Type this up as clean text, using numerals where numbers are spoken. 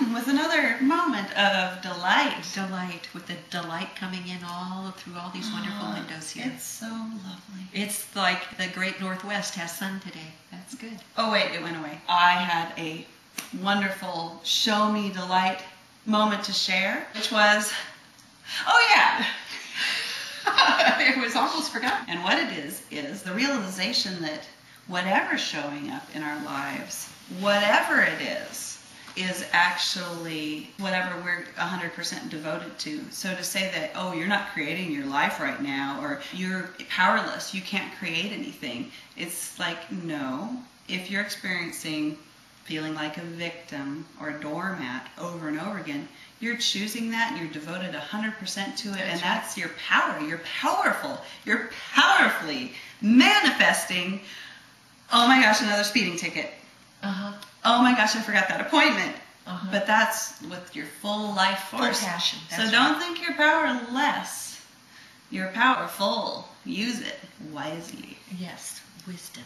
in with another moment of delight. Delight, with the delight coming in all through all these wonderful windows here. It's so lovely. It's like the great Northwest has sun today. That's good. Oh wait, it went away. I had a wonderful show me delight moment to share, which was, oh yeah, it was almost forgotten. And what it is the realization that whatever's showing up in our lives, whatever it is actually whatever we're 100% devoted to. So to say that, oh, you're not creating your life right now, or you're powerless, you can't create anything, it's like, no. If you're experiencing feeling like a victim or a doormat over and over again, you're choosing that and you're devoted 100% to it, and that's your power. You're powerful. You're powerfully manifesting. Oh my gosh, another speeding ticket. Oh my gosh, I forgot that appointment. But that's with your full life force. Full passion. So don't think you're powerless. You're powerful. Use it wisely. Yes, wisdom.